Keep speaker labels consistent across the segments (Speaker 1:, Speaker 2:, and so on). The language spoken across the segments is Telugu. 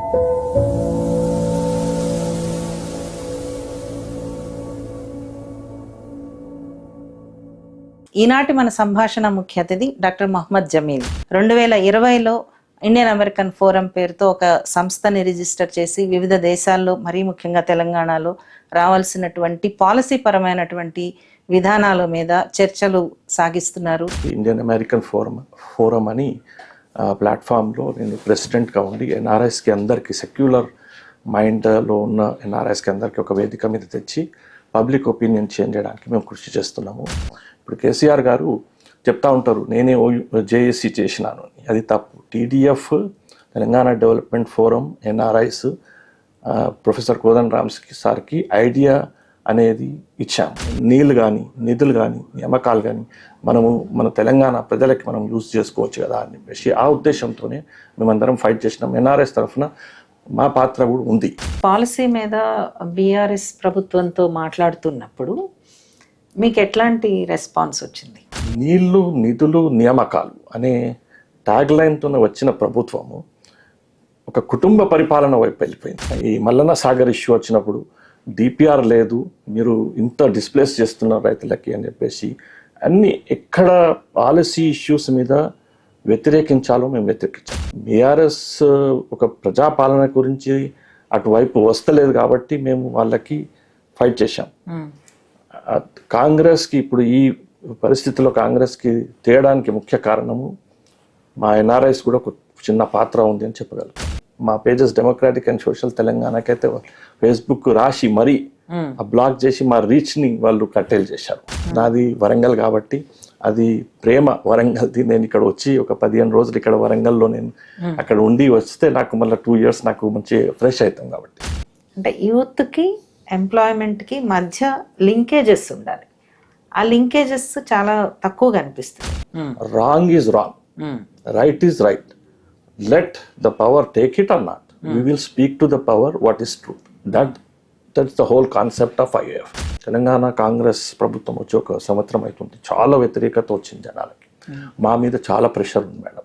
Speaker 1: ఈనాటి మన సంభాషణ ముఖ్య అతిథి డాక్టర్ మొహమ్మద్ జమీల్. 2020లో ఇండియన్ అమెరికన్ ఫోరం పేరుతో ఒక సంస్థని రిజిస్టర్ చేసి వివిధ దేశాల్లో, మరీ ముఖ్యంగా తెలంగాణలో రావాల్సినటువంటి పాలసీ పరమైనటువంటి విధానాల మీద చర్చలు సాగిస్తున్నారు.
Speaker 2: ఇండియన్ అమెరికన్ ఫోరం అని ప్లాట్ఫామ్లో నేను ప్రెసిడెంట్గా ఉండి ఎన్ఆర్ఐస్కి అందరికీ, సెక్యులర్ మైండ్లో ఉన్న ఎన్ఆర్ఐస్కి అందరికీ ఒక వేదిక మీద తెచ్చి పబ్లిక్ ఒపీనియన్ చేంజ్ చేయడానికి మేము కృషి చేస్తున్నాము. ఇప్పుడు కేసీఆర్ గారు చెప్తా ఉంటారు, నేనే జేఏసీ చేసినాను. అది తప్పు. TDF, Telangana development forum, NRIs, professor Kodandaram సార్కి ఐడియా అనేది ఇచ్చాము. నీళ్ళు కానీ, నిధులు కానీ, నియామకాలు కానీ మన తెలంగాణ ప్రజలకి మనం యూజ్ చేసుకోవచ్చు కదా అని చెప్పేసి ఆ ఉద్దేశంతోనే మేమందరం ఫైట్ చేసినాం. ఎన్ఆర్ఎస్ తరఫున మా పాత్ర కూడా ఉంది.
Speaker 1: పాలసీ మీద బీఆర్ఎస్ ప్రభుత్వంతో మాట్లాడుతున్నప్పుడు మీకు ఎట్లాంటి రెస్పాన్స్ వచ్చింది?
Speaker 2: నీళ్లు, నిధులు, నియామకాలు అనే ట్యాగ్ లైన్తో వచ్చిన ప్రభుత్వము ఒక కుటుంబ పరిపాలన వైపు వెళ్ళిపోయింది. ఈ మల్లన్న సాగర్ ఇష్యూ వచ్చినప్పుడు డిపిఆర్ లేదు, మీరు ఇంత డిస్ప్లేస్ చేస్తున్నారు రైతులకి అని చెప్పేసి అన్ని ఎక్కడ పాలసీ ఇష్యూస్ మీద వ్యతిరేకించాలో మేము వ్యతిరేకించాం. బీఆర్ఎస్ ఒక ప్రజాపాలన గురించి అటువైపు వస్తలేదు కాబట్టి మేము వాళ్ళకి ఫైట్ చేశాం. కాంగ్రెస్కి ఇప్పుడు ఈ పరిస్థితిలో కాంగ్రెస్కి తేయడానికి ముఖ్య కారణము మా ఎన్ఆర్ఐస్ కూడా ఒక చిన్న పాత్ర ఉంది అని చెప్పగలం. మా పేజెస్ డెమోక్రాటిక్ అండ్ సోషల్ తెలంగాణకైతే ఫేస్బుక్ రాసి మరీ ఆ బ్లాక్ చేసి మా రీచ్ని వాళ్ళు కట్టేలు చేశారు. నాది వరంగల్ కాబట్టి అది ప్రేమ వరంగల్ది. నేను ఇక్కడ వచ్చి ఒక 15 రోజులు ఇక్కడ వరంగల్లో నేను అక్కడ ఉండి వస్తే నాకు మళ్ళీ 2 years నాకు మంచి ఫ్రెష్ అవుతాం కాబట్టి.
Speaker 1: అంటే యూత్కి, ఎంప్లాయ్మెంట్కి మధ్య లింకేజెస్ ఉండాలి. ఆ లింకేజెస్ చాలా తక్కువగా అనిపిస్తుంది.
Speaker 2: Wrong is wrong, right is right. Let the power take it or not. We will speak to the power what is truth. That's the whole concept of IAF. Telangana Congress ప్రభుత్వం వచ్చి 1 సంవత్సరం అవుతుంది. చాలా వ్యతిరేకత వచ్చింది జనాలకి. మా మీద చాలా ప్రెషర్ ఉంది మేడం.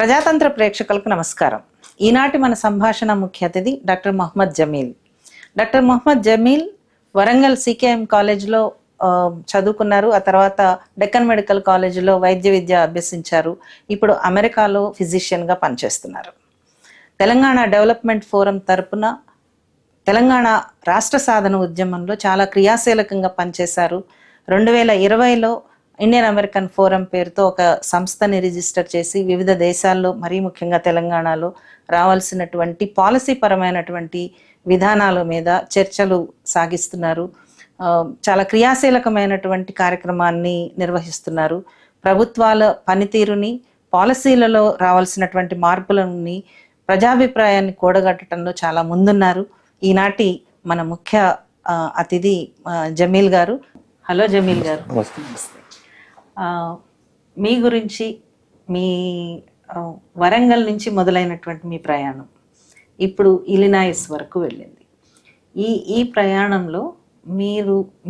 Speaker 1: ప్రజాతంత్ర ప్రేక్షకులకు నమస్కారం. ఈనాటి మన సంభాషణ ముఖ్య అతిథి doctor Mohammed Jameel. Doctor Mohammed Jameel Warangal CKM కాలేజ్లో చదువుకున్నారు. ఆ తర్వాత డెక్కన్ మెడికల్ కాలేజీలో వైద్య విద్య అభ్యసించారు. ఇప్పుడు అమెరికాలో ఫిజిషియన్గా పనిచేస్తున్నారు. తెలంగాణ డెవలప్మెంట్ ఫోరం తరపున తెలంగాణ రాష్ట్ర సాధన ఉద్యమంలో చాలా క్రియాశీలకంగా పనిచేశారు. 2020లో ఇండియన్ అమెరికన్ ఫోరం పేరుతో ఒక సంస్థని రిజిస్టర్ చేసి వివిధ దేశాల్లో, మరీ ముఖ్యంగా తెలంగాణలో రావాల్సినటువంటి పాలసీ పరమైనటువంటి విధానాల మీద చర్చలు సాగిస్తున్నారు. చాలా క్రియాశీలకమైనటువంటి కార్యక్రమాన్ని నిర్వహిస్తున్నారు. ప్రభుత్వాల పనితీరుని, పాలసీలలో రావాల్సినటువంటి మార్పులని, ప్రజాభిప్రాయాన్ని కూడగట్టడంలో చాలా ముందున్నారు. ఈనాటి మన ముఖ్య అతిథి జమీల్ గారు. హలో జమీల్ గారు. మీ గురించి, మీ వరంగల్ నుంచి మొదలైనటువంటి మీ ప్రయాణం ఇప్పుడు ఇలినాయిస్ వరకు వెళ్ళింది. ఈ ప్రయాణంలో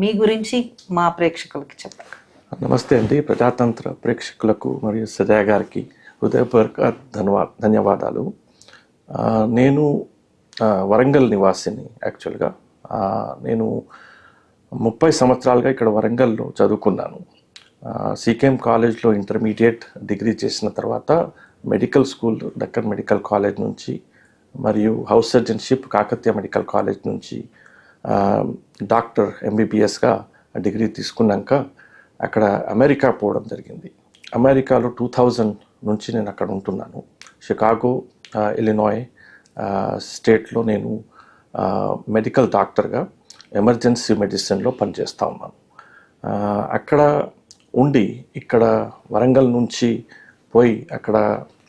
Speaker 1: మీ గురించి మా ప్రేక్షకులకి చెప్పండి.
Speaker 2: నమస్తే అండి. ప్రజాతంత్ర ప్రేక్షకులకు మరియు సజయ్ గారికి హృదయపూర్వక ధన్యవాదాలు. నేను వరంగల్ నివాసిని. యాక్చువల్గా నేను 30 సంవత్సరాలుగా ఇక్కడ వరంగల్లో చదువుకున్నాను. సికేఎం కాలేజ్లో ఇంటర్మీడియట్ డిగ్రీ చేసిన తర్వాత medical school Deccan medical college నుంచి మరియు house surgeonship Kakatiya medical college నుంచి డాక్టర్ ఎంబీబీఎస్గా డిగ్రీ తీసుకున్నాక అక్కడ అమెరికా పోవడం జరిగింది. అమెరికాలో 2000 నుంచి నేను అక్కడ ఉంటున్నాను. షికాగో, ఇలినాయ్ స్టేట్లో నేను మెడికల్ డాక్టర్గా ఎమర్జెన్సీ మెడిసిన్లో పనిచేస్తూ ఉన్నాను. అక్కడ ఉండి ఇక్కడ వరంగల్ నుంచి పోయి అక్కడ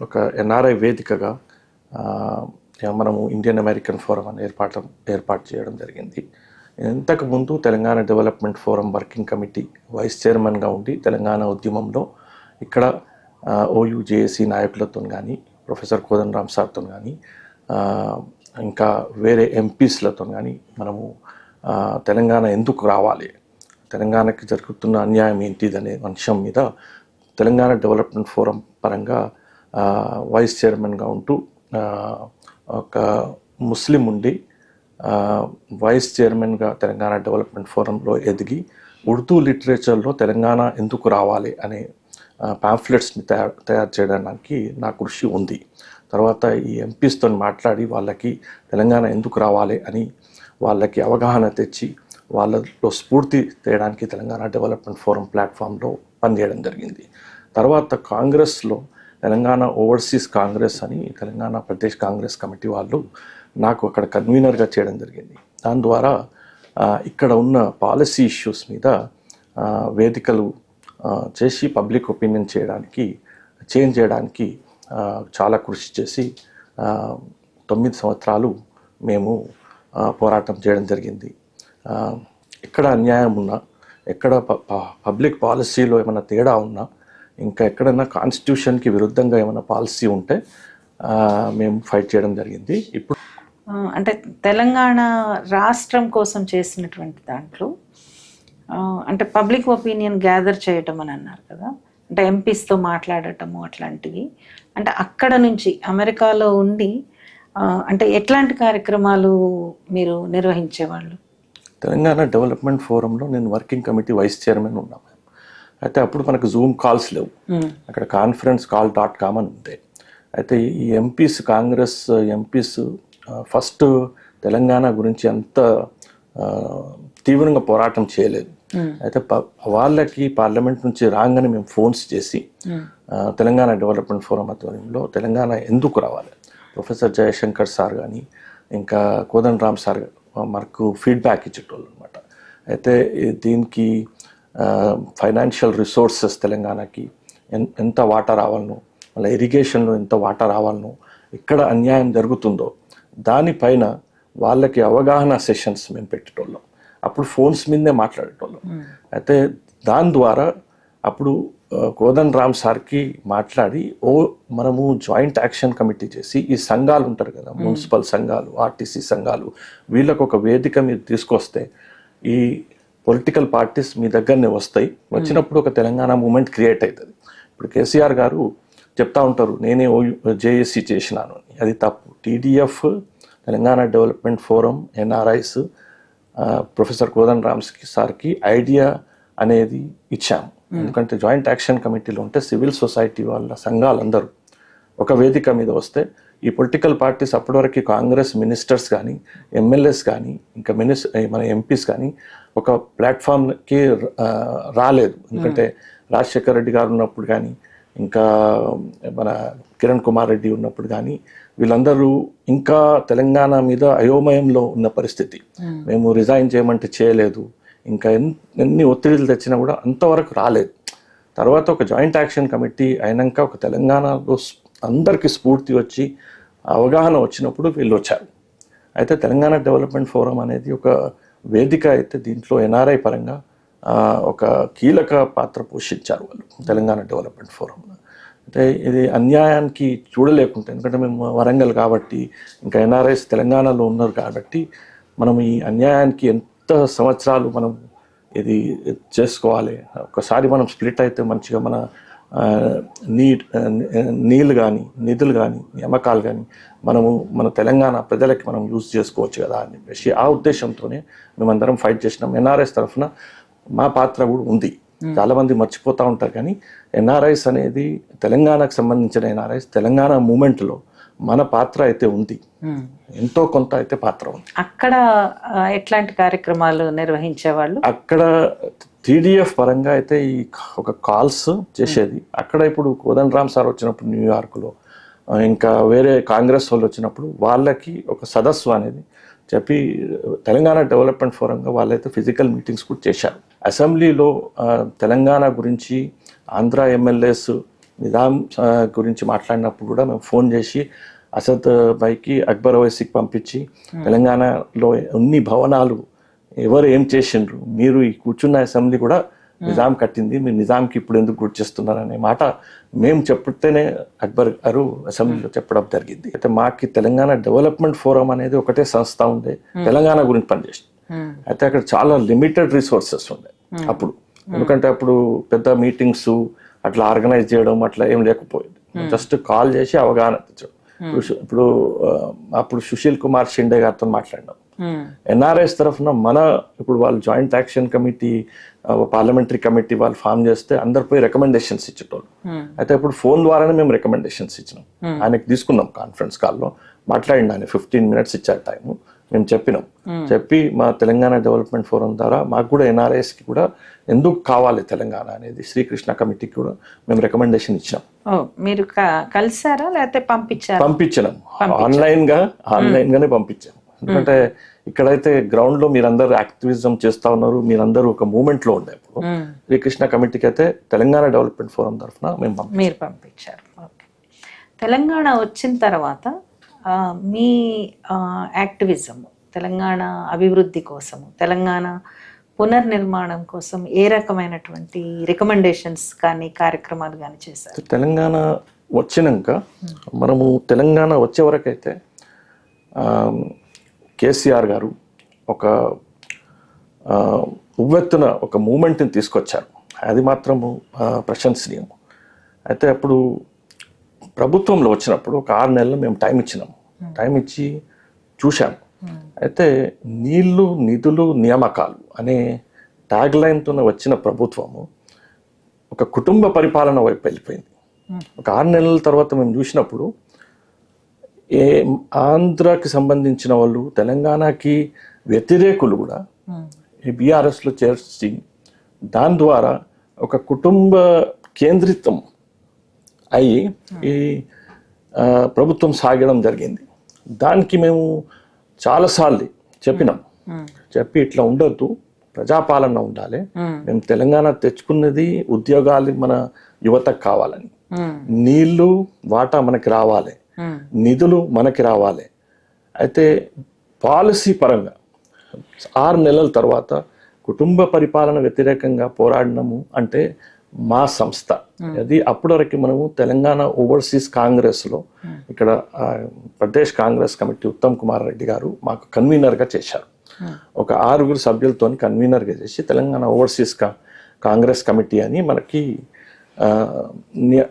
Speaker 2: ఒక ఎన్ఆర్ఐ వేదికగా మనము ఇండియన్ అమెరికన్ ఫోరం అని ఏర్పాటు చేయడం జరిగింది. ఇంతకుముందు Telangana development forum working committee vice చైర్మన్గా ఉండి తెలంగాణ ఉద్యమంలో ఇక్కడ ఓయూజేఏసీ నాయకులతో కానీ, ప్రొఫెసర్ కోదండరామ్ సార్తో కానీ, ఇంకా వేరే ఎంపీస్లతో కానీ మనము తెలంగాణ ఎందుకు రావాలి, తెలంగాణకి జరుగుతున్న అన్యాయం ఏంటిదనే అంశం మీద తెలంగాణ డెవలప్మెంట్ ఫోరం పరంగా వైస్ చైర్మన్గా ఉంటూ ఒక ముస్లిం ఉండి వైస్ చైర్మన్గా తెలంగాణ డెవలప్మెంట్ ఫోరంలో ఎదిగి ఉర్దూ లిటరేచర్లో తెలంగాణ ఎందుకు రావాలి అనే పాంఫ్లెట్స్ని తయారు చేయడానికి నా కృషి ఉంది. తర్వాత ఈ ఎంపీస్తో మాట్లాడి వాళ్ళకి తెలంగాణ ఎందుకు రావాలి అని వాళ్ళకి అవగాహన తెచ్చి వాళ్ళలో స్ఫూర్తి తేయడానికి తెలంగాణ డెవలప్మెంట్ ఫోరం ప్లాట్ఫామ్లో పనిచేయడం జరిగింది. తర్వాత కాంగ్రెస్లో తెలంగాణ ఓవర్సీస్ కాంగ్రెస్ అని తెలంగాణ ప్రదేశ్ కాంగ్రెస్ కమిటీ వాళ్ళు నాకు అక్కడ కన్వీనర్గా చేయడం జరిగింది. దాని ద్వారా ఇక్కడ ఉన్న పాలసీ ఇష్యూస్ మీద వేదికలు చేసి పబ్లిక్ ఒపీనియన్ చేంజ్ చేయడానికి చాలా కృషి చేసి 9 సంవత్సరాలు మేము పోరాటం చేయడం జరిగింది. ఎక్కడ అన్యాయం ఉన్నా, ఎక్కడ పబ్లిక్ పాలసీలో ఏమైనా తేడా ఉన్నా, ఇంకా ఎక్కడైనా కాన్స్టిట్యూషన్కి విరుద్ధంగా ఏమైనా పాలసీ ఉంటే మేము ఫైట్ చేయడం జరిగింది. ఇప్పుడు
Speaker 1: అంటే తెలంగాణ రాష్ట్రం కోసం చేసినటువంటి దాంట్లో అంటే పబ్లిక్ ఒపీనియన్ గ్యాదర్ చేయటం అని అన్నారు కదా, అంటే ఎంపీస్తో మాట్లాడటము అట్లాంటివి, అంటే అక్కడ నుంచి అమెరికాలో ఉండి అంటే ఎట్లాంటి కార్యక్రమాలు మీరు నిర్వహించేవాళ్ళు?
Speaker 2: తెలంగాణ డెవలప్మెంట్ ఫోరంలో నేను వర్కింగ్ కమిటీ వైస్ చైర్మన్ ఉన్నాను. అయితే అప్పుడు మనకు జూమ్ కాల్స్ లేవు, అక్కడ conferencecall.com అని ఉంది. అయితే ఈ MPs, Congress MPs first Telangana గురించి అంత తీవ్రంగా పోరాటం చేయలేదు. అయితే వాళ్ళకి పార్లమెంట్ నుంచి రాగానే మేము ఫోన్స్ చేసి తెలంగాణ డెవలప్మెంట్ ఫోరం ఆధ్వర్యంలో తెలంగాణ ఎందుకు రావాలి, ప్రొఫెసర్ జయశంకర్ సార్ కానీ ఇంకా కోదండరామ్ సార్ మనకు ఫీడ్బ్యాక్ ఇచ్చేటోళ్ళు అనమాట. అయితే దీనికి ఫైనాన్షియల్ రిసోర్సెస్ తెలంగాణకి ఎంత వాటా రావాలనో, మళ్ళీ ఇరిగేషన్లో ఎంత వాటా రావాలనో, ఇక్కడ అన్యాయం జరుగుతుందో దానిపైన వాళ్ళకి అవగాహన సెషన్స్ మేము పెట్టేటోళ్ళం. అప్పుడు ఫోన్స్ మీదే మాట్లాడేటోళ్ళం. అయితే దాని ద్వారా అప్పుడు కోదండరామ్ సార్కి మాట్లాడి మనము జాయింట్ యాక్షన్ కమిటీ చేసి ఈ సంఘాలు ఉంటారు కదా, మున్సిపల్ సంఘాలు, ఆర్టీసీ సంఘాలు, వీళ్ళకు ఒక వేదిక మీరు తీసుకొస్తే ఈ పొలిటికల్ పార్టీస్ మీ దగ్గరనే వస్తాయి, వచ్చినప్పుడు ఒక తెలంగాణ మూమెంట్ క్రియేట్ అవుతుంది. ఇప్పుడు కేసీఆర్ గారు చెప్తా ఉంటారు నేనే జేఏసీ చేసినాను అని, అది తప్పు. TDF, Telangana development forum, NRIs, professor Kodandaram సార్కి ఐడియా అనేది ఇచ్చాము. ఎందుకంటే జాయింట్ యాక్షన్ కమిటీలో ఉంటే సివిల్ సొసైటీ వాళ్ళ సంఘాలందరూ ఒక వేదిక మీద వస్తే ఈ పొలిటికల్ పార్టీస్ అప్పటివరకు కాంగ్రెస్ మినిస్టర్స్ కానీ, ఎమ్మెల్యేస్ కానీ, ఇంకా మన ఎంపీస్ కానీ ఒక ప్లాట్ఫామ్కి రాలేదు. ఎందుకంటే రాజశేఖర్ రెడ్డి గారు ఉన్నప్పుడు కానీ, ఇంకా మన కిరణ్ కుమార్ రెడ్డి ఉన్నప్పుడు కానీ వీళ్ళందరూ ఇంకా తెలంగాణ మీద అయోమయంలో ఉన్న పరిస్థితి. మేము రిజైన్ చేయమంటే చేయలేదు, ఇంకా ఎన్ని ఒత్తిడిలు తెచ్చినా కూడా అంతవరకు రాలేదు. తర్వాత ఒక జాయింట్ యాక్షన్ కమిటీ అయినాక ఒక తెలంగాణలో అందరికీ స్ఫూర్తి వచ్చి అవగాహన వచ్చినప్పుడు వీళ్ళు వచ్చారు. అయితే తెలంగాణ డెవలప్మెంట్ ఫోరం అనేది ఒక వేదిక. అయితే దీంట్లో ఎన్ఆర్ఐ పరంగా ఒక కీలక పాత్ర పోషించారు వాళ్ళు తెలంగాణ డెవలప్మెంట్ ఫోరం. అంటే ఇది అన్యాయానికి చూడలేకుంటే, ఎందుకంటే మేము వరంగల్ కాబట్టి, ఇంకా ఎన్ఆర్ఐస్ తెలంగాణలో ఉన్నారు కాబట్టి మనం ఈ అన్యాయానికి ఎంత సంవత్సరాలు మనం ఇది చేసుకోవాలి. ఒకసారి మనం స్ప్లిట్ అయితే మంచిగా మన నీళ్ళు కానీ, నిధులు కానీ, నియామకాలు కానీ మనము మన తెలంగాణ ప్రజలకి మనం యూజ్ చేసుకోవచ్చు కదా అని చెప్పేసి ఆ ఉద్దేశంతోనే మేమందరం ఫైట్ చేసినాం. ఎన్ఆర్ఐస్ తరఫున మా పాత్ర కూడా ఉంది. చాలామంది మర్చిపోతూ ఉంటారు కానీ ఎన్ఆర్ఐస్ అనేది తెలంగాణకు సంబంధించిన ఎన్ఆర్ఐస్ తెలంగాణ మూమెంట్లో మన పాత్ర అయితే ఉంది, ఎంతో కొంత అయితే పాత్ర ఉంది.
Speaker 1: అక్కడ ఎట్లాంటి కార్యక్రమాలు నిర్వహించేవాళ్ళు? అక్కడ
Speaker 2: టీడీఎఫ్ పరంగా అయితే ఈ ఒక కాల్స్ చేసేది. అక్కడ ఇప్పుడు కోదండరామ్ సార్ వచ్చినప్పుడు న్యూయార్క్లో, ఇంకా వేరే కాంగ్రెస్ వాళ్ళు వచ్చినప్పుడు వాళ్ళకి ఒక సదస్సు అనేది చెప్పి తెలంగాణ డెవలప్మెంట్ ఫోరంగా వాళ్ళైతే ఫిజికల్ మీటింగ్స్ కూడా చేశారు. అసెంబ్లీలో తెలంగాణ గురించి ఆంధ్ర ఎమ్మెల్యేస్ నిజాం గురించి మాట్లాడినప్పుడు కూడా మేము ఫోన్ చేసి అసద్ భాయ్కి, అక్బర్ ఓవైసీకి పంపించి తెలంగాణలో అన్ని భవనాలు ఎవరు ఏం చేసిండ్రు, మీరు ఈ కూర్చున్న అసెంబ్లీ కూడా నిజాం కట్టింది, మీరు నిజాంకి ఇప్పుడు ఎందుకు గుర్తు చేస్తున్నారు అనే మాట మేము చెప్తేనే అక్బర్ గారు అసెంబ్లీలో చెప్పడం జరిగింది. అయితే మాకి తెలంగాణ డెవలప్మెంట్ ఫోరం అనేది ఒకటే సంస్థ ఉండే తెలంగాణ గురించి పనిచేసింది. అయితే అక్కడ చాలా లిమిటెడ్ రిసోర్సెస్ ఉండే అప్పుడు, ఎందుకంటే అప్పుడు పెద్ద మీటింగ్స్ అట్లా ఆర్గనైజ్ చేయడం అట్లా ఏం లేకపోయింది. జస్ట్ కాల్ చేసి అవగాహన తెచ్చడం. ఇప్పుడు అప్పుడు సుశీల్ కుమార్ షిండే గారితో మాట్లాడినాం. ఎన్ఆర్ఐస్ తరఫున ఇప్పుడు వాళ్ళు joint action committee, parliamentary committee వాళ్ళు ఫామ్ చేస్తే అందరు పోయి రికమెండేషన్స్ ఇచ్చేటోళ్ళు. అయితే ఇప్పుడు ఫోన్ ద్వారానే మేము రికమెండేషన్స్ ఇచ్చినాం. ఆయనకి తీసుకున్నాం కాన్ఫరెన్స్ కాల్లో, మాట్లాడింది ఆయన. 15 minutes ఇచ్చారు టైము. మేము చెప్పినాం. చెప్పి మా తెలంగాణ డెవలప్మెంట్ ఫోరం ద్వారా మాకు కూడా ఎన్ఆర్ఐస్కి కూడా ఎందుకు కావాలి తెలంగాణ అనేది శ్రీకృష్ణ కమిటీకి కూడా మేము రికమెండేషన్ ఇచ్చినాం.
Speaker 1: మీరు కలిసారా లేకపోతే
Speaker 2: పంపించినాం. ఆన్లైన్ గానే పంపించాం. ఎందుకంటే ఇక్కడైతే గ్రౌండ్ లో మీరందరూ యాక్టివిజం చేస్తా ఉన్నారు, మీరందరూ ఒక మూమెంట్ లో ఉండే. ఇప్పుడు శ్రీకృష్ణ కమిటీకి అయితే తెలంగాణ డెవలప్మెంట్ ఫోరం తరఫున మీరు
Speaker 1: పంపించారు. తెలంగాణ వచ్చిన తర్వాత మీ యాక్టివిజం తెలంగాణ అభివృద్ధి కోసము, తెలంగాణ పునర్నిర్మాణం కోసం ఏ రకమైనటువంటి రికమెండేషన్స్ కానీ కార్యక్రమాలు కానీ చేశారు?
Speaker 2: తెలంగాణ వచ్చినాక మనము తెలంగాణ వచ్చే వరకైతే కేసీఆర్ గారు ఒక ఉవ్వెత్తున ఒక మూమెంట్ని తీసుకొచ్చారు. అది మాత్రము ప్రశంసనీయం. అయితే అప్పుడు ప్రభుత్వంలో వచ్చినప్పుడు ఒక 6 నెలలు మేము టైం ఇచ్చినాము. టైం ఇచ్చి చూశాము. అయితే నీళ్లు, నిధులు, నియామకాలు అనే ట్యాగ్ లైన్తో వచ్చిన ప్రభుత్వము ఒక కుటుంబ పరిపాలన వైపు వెళ్ళిపోయింది. ఒక 6 నెలల తర్వాత మేము చూసినప్పుడు ఆంధ్రాకి సంబంధించిన వాళ్ళు, తెలంగాణకి వ్యతిరేకులు కూడా ఈ బీఆర్ఎస్లో చేర్చి దాని ద్వారా ఒక కుటుంబ కేంద్రితం అయ్యి ఈ ప్రభుత్వం సాగడం జరిగింది. దానికి మేము చాలాసార్లు చెప్పి ఇట్లా ఉండొద్దు, ప్రజాపాలన ఉండాలి. మేము తెలంగాణ తెచ్చుకున్నది ఉద్యోగాలు మన యువతకు కావాలని, నీళ్లు వాటా మనకి రావాలి, నిధులు మనకి రావాలి. అయితే పాలసీ పరంగా 6 నెలల తర్వాత కుటుంబ పరిపాలన వ్యతిరేకంగా పోరాడినము అంటే మా సంస్థ అది. అప్పటి వరకు మనము తెలంగాణ ఓవర్సీస్ కాంగ్రెస్లో ఇక్కడ ప్రదేశ్ కాంగ్రెస్ కమిటీ ఉత్తమ్ కుమార్ రెడ్డి గారు మాకు కన్వీనర్గా చేశారు. ఒక 6 సభ్యులతో కన్వీనర్గా చేసి తెలంగాణ ఓవర్సీస్ కాంగ్రెస్ కమిటీ అని మనకి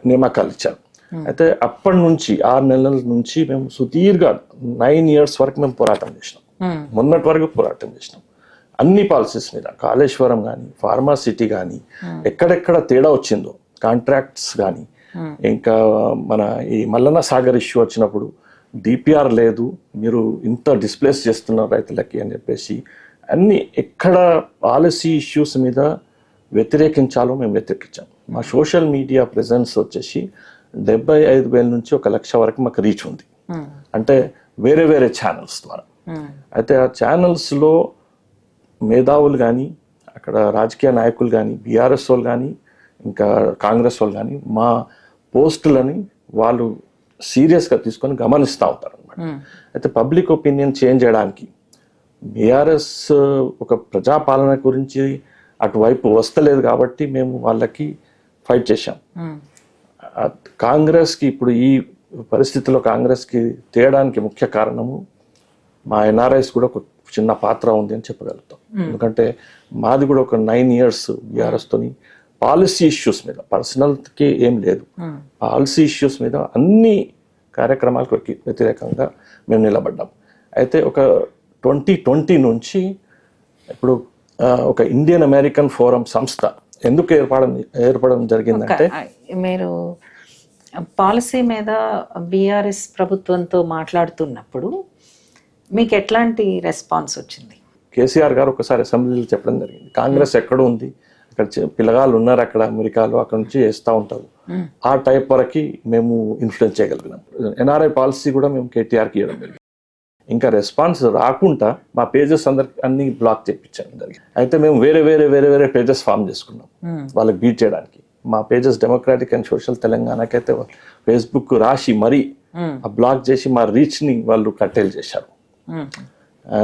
Speaker 2: నియామకాలు ఇచ్చారు. అయితే అప్పటి నుంచి 6 నెలల నుంచి మేము సుదీర్ఘ 9 years వరకు మేము పోరాటం చేసినాం. మొన్నటి వరకు పోరాటం చేసినాం. అన్ని పాలసీస్ మీద, కాళేశ్వరం కానీ, ఫార్మాసిటీ కానీ, ఎక్కడెక్కడ తేడా వచ్చిందో, కాంట్రాక్ట్స్ కానీ, ఇంకా మన ఈ మల్లన్న సాగర్ ఇష్యూ వచ్చినప్పుడు డిపిఆర్ లేదు, మీరు ఇంత డిస్ప్లేస్ చేస్తున్నారు రైతులకి అని చెప్పేసి అన్ని ఎక్కడ పాలసీ ఇష్యూస్ మీద వ్యతిరేకించాలో మేము వ్యతిరేకించాం. మా సోషల్ మీడియా ప్రెజెన్స్ వచ్చేసి 75,000 నుంచి 1,00,000 వరకు మాకు రీచ్ ఉంది. అంటే వేరే వేరే ఛానల్స్ ద్వారా. అయితే ఆ ఛానల్స్లో మేధావులు కానీ, అక్కడ రాజకీయ నాయకులు కానీ, బీఆర్ఎస్ వాళ్ళు కానీ, ఇంకా కాంగ్రెస్ వాళ్ళు కానీ మా పోస్టులని వాళ్ళు సీరియస్గా తీసుకొని గమనిస్తూ ఉంటారు అనమాట. అయితే పబ్లిక్ ఒపీనియన్ చేంజ్ చేయడానికి బీఆర్ఎస్ ఒక ప్రజాపాలన గురించి అటువైపు వస్తలేదు కాబట్టి మేము వాళ్ళకి ఫైట్ చేశాం. కాంగ్రెస్కి ఇప్పుడు ఈ పరిస్థితిలో కాంగ్రెస్కి తేయడానికి ముఖ్య కారణము మా ఎన్ఆర్ఐస్ కూడా ఒక చిన్న పాత్ర ఉంది అని చెప్పగలుగుతాం. ఎందుకంటే మాది కూడా ఒక 9 years బీఆర్ఎస్తోని పాలసీ ఇష్యూస్ మీద, పర్సనల్కి ఏం లేదు, పాలసీ ఇష్యూస్ మీద అన్ని కార్యక్రమాలకు వ్యతిరేకంగా మేము నిలబడ్డాం. అయితే ఒక 2020 నుంచి ఇప్పుడు ఒక ఇండియన్ అమెరికన్ ఫోరం సంస్థ ఎందుకు ఏర్పడడం జరిగిందంటే,
Speaker 1: మీరు పాలసీ మీద బీఆర్ఎస్ ప్రభుత్వంతో మాట్లాడుతున్నప్పుడు మీకు ఎట్లాంటి రెస్పాన్స్ వచ్చింది?
Speaker 2: కేసీఆర్ గారు ఒకసారి అసెంబ్లీలో చెప్పడం జరిగింది, కాంగ్రెస్ ఎక్కడ ఉంది, అక్కడ పిల్లగాళ్ళు ఉన్నారు అక్కడ అమెరికాలో, అక్కడ నుంచి వేస్తూ ఉంటారు. ఆ టైప్ వరకు మేము ఇన్ఫ్లుయెన్స్ చేయగలిగినాం. ఎన్ఆర్ఐ పాలసీ కూడా మేము కేటీఆర్కి ఇవ్వడం జరిగింది. ఇంకా రెస్పాన్స్ రాకుండా మా పేజెస్ అన్ని బ్లాక్ చేయించడం జరిగింది. అయితే మేము వేరే వేరే వేరే వేరే పేజెస్ ఫామ్ చేసుకున్నాం వాళ్ళకి బీట్ చేయడానికి. మా పేజెస్ డెమోక్రాటిక్ అండ్ సోషల్ తెలంగాణకైతే ఫేస్బుక్ రాసి మరీ ఆ బ్లాక్ చేసి మా రీచ్ ని వాళ్ళు కట్టేలు చేశారు.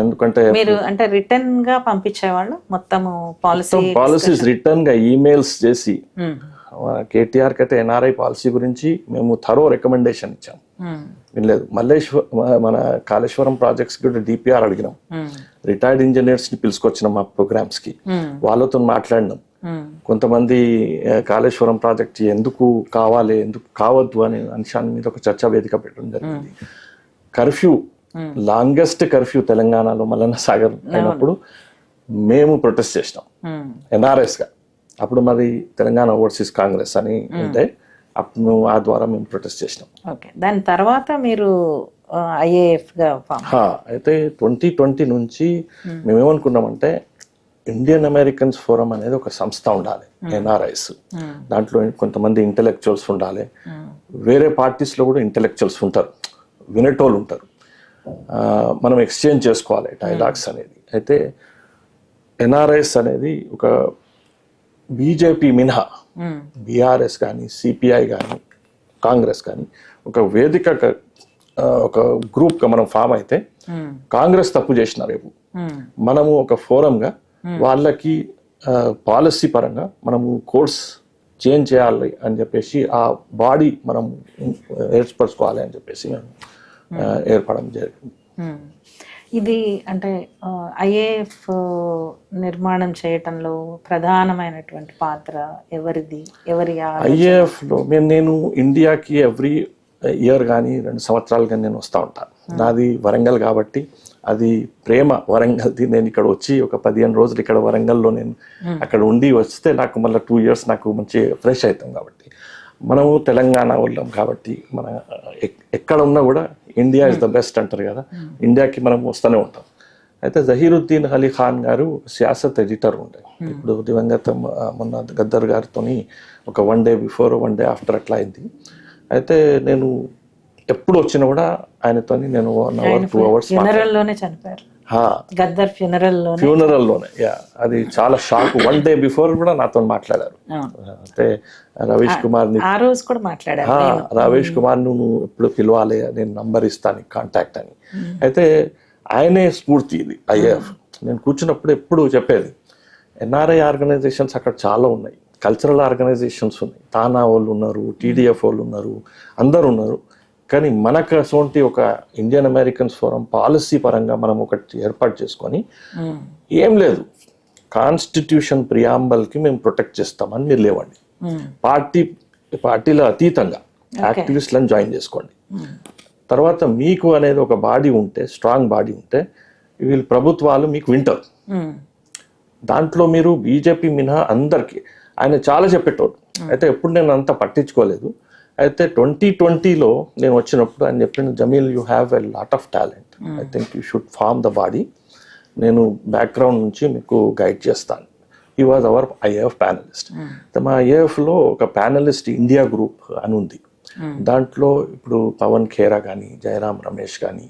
Speaker 2: ఎందుకంటే
Speaker 1: మీరు అంటే రిటర్న్ గా పంపించేవాళ్ళు మొత్తం
Speaker 2: పాలసీస్ రిటర్న్ గా ఈమెయిల్స్ చేసి కేటీఆర్ కి అయితే ఎన్ఆర్ఐ పాలసీ గురించి మేము థరో రికమెండేషన్ ఇచ్చాం. వినలేదు. మన కాళేశ్వరం ప్రాజెక్ట్స్ కూడా డిపిఆర్ అడిగినాం. రిటైర్డ్ ఇంజనీర్స్ ని పిలుచుకొచ్చినాం మా ప్రోగ్రామ్స్ కి, వాళ్ళతో మాట్లాడినాం. కొంతమంది కాళేశ్వరం ప్రాజెక్ట్ ఎందుకు కావాలి ఎందుకు కావద్దు అనే అంశాన్ని మీద ఒక చర్చా వేదిక పెట్టడం జరిగింది. కర్ఫ్యూ లాంగెస్ట్ కర్ఫ్యూ తెలంగాణలో మల్లన్న సాగర్ అయినప్పుడు మేము ప్రొటెస్ట్ చేసినాం NRS గా. అప్పుడు మరి తెలంగాణ ఓవర్సీస్ కాంగ్రెస్ అని ఉంటే అప్పుడు ఆ ద్వారా మేము ప్రొటెస్ట్ చేసినాం.
Speaker 1: ఓకే, దాని తర్వాత మీరు IAF గా
Speaker 2: అయితే 2020 నుంచి మేమేమనుకున్నామంటే ఇండియన్ అమెరికన్స్ ఫోరం అనేది ఒక సంస్థ ఉండాలి, NRIs. దాంట్లో కొంతమంది ఇంటెలెక్చువల్స్ ఉండాలి, వేరే పార్టీస్లో కూడా ఇంటెలెక్చువల్స్ ఉంటారు, వినేటోళ్ళు ఉంటారు, మనం ఎక్స్చేంజ్ చేసుకోవాలి డైలాగ్స్ అనేది. అయితే NRIs అనేది ఒక బీజేపీ మినహా BRS కానీ CPI కానీ కాంగ్రెస్ కానీ ఒక వేదిక ఒక గ్రూప్గా మనం ఫామ్ అయితే కాంగ్రెస్ తప్పు చేసినారు రేపు మనము ఒక ఫోరంగా వాళ్ళకి పాలసీ పరంగా మనము కోర్స్ చేంజ్ చేయాలి అని చెప్పేసి ఆ బాడీ మనం ఏర్పరచుకోవాలి అని చెప్పేసి ఏర్పడడం జరిగింది.
Speaker 1: ఇది అంటే IAF నిర్మాణం చేయటంలో ప్రధానమైనటువంటి పాత్ర ఎవరిది? IAF
Speaker 2: లో నేను ఇండియాకి ఎవ్రీ ఇయర్ కానీ 2 సంవత్సరాలు కానీ నేను వస్తూ ఉంటాను. నాది వరంగల్ కాబట్టి అది ప్రేమ వరంగల్ది. నేను ఇక్కడ వచ్చి ఒక 15 రోజులు ఇక్కడ వరంగల్లో నేను అక్కడ ఉండి వస్తే నాకు మళ్ళీ 2 years నాకు మంచి ఫ్రెష్ అవుతాం. కాబట్టి మనము తెలంగాణ వాళ్ళం కాబట్టి మన ఎక్కడ ఉన్నా కూడా ఇండియా ఇస్ ద బెస్ట్ అంటారు కదా, ఇండియాకి మనం వస్తూనే ఉంటాం. అయితే జహీరుద్దీన్ అలీ ఖాన్ గారు సియాసత్ ఎడిటర్ ఉండే, ఇప్పుడు దివంగత మొన్న గద్దర్ గారితో ఒక 1 day బిఫోర్ 1 day ఆఫ్టర్ అట్లా అయింది. అయితే నేను ఎప్పుడు వచ్చినా కూడా ఆయనతో నేను 1 hour 2 hours
Speaker 1: ఫ్యూనరల్లోనే చనిపోయారు. గద్దర్
Speaker 2: ఫ్యూనరల్లోనే అది చాలా షాక్. 1 day బిఫోర్ కూడా నాతో మాట్లాడారు. అయితే రవీష్ కుమార్
Speaker 1: ఆ రోజు కూడా మాట్లాడారు,
Speaker 2: రవీష్ కుమార్ నువ్వు ఎప్పుడు పిలవాలి, నేను నంబర్ ఇస్తాను కాంటాక్ట్ అని. అయితే ఆయనే స్ఫూర్తి ఇది IAF. నేను కూర్చున్నప్పుడు ఎప్పుడు చెప్పేది NRI ఆర్గనైజేషన్స్ అక్కడ చాలా ఉన్నాయి, కల్చరల్ ఆర్గనైజేషన్స్ ఉన్నాయి, తానా వాళ్ళు ఉన్నారు, TDF వాళ్ళు ఉన్నారు, అందరు ఉన్నారు. కానీ మనకు అటువంటి ఒక ఇండియన్ అమెరికన్స్ ఫోరం పాలసీ పరంగా మనం ఒకటి ఏర్పాటు చేసుకొని ఏం లేదు, కాన్స్టిట్యూషన్ ప్రియాంబల్కి మేము ప్రొటెక్ట్ చేస్తామని మీరు లేవండి, పార్టీల అతీతంగా యాక్టివిస్ట్లను జాయిన్ చేసుకోండి, తర్వాత మీకు అనేది ఒక బాడీ ఉంటే, స్ట్రాంగ్ బాడీ ఉంటే వీళ్ళు ప్రభుత్వాలు మీకు వింటారు. దాంట్లో మీరు బీజేపీ మినహా అందరికీ ఆయన చాలా చెప్పేటోడు. అయితే ఎప్పుడు నేను అంత పట్టించుకోలేదు. అయితే 2020లో నేను వచ్చినప్పుడు ఆయన చెప్పిన, Jameel you have a lot of talent, I think you should form the body, నేను బ్యాక్గ్రౌండ్ నుంచి మీకు గైడ్ చేస్తాను. He was our IAF panelist. మా IAFలో ఒక ప్యానలిస్ట్ ఇండియా గ్రూప్ అని ఉంది. దాంట్లో ఇప్పుడు పవన్ ఖేరా కానీ, జయరాం రమేష్ కానీ,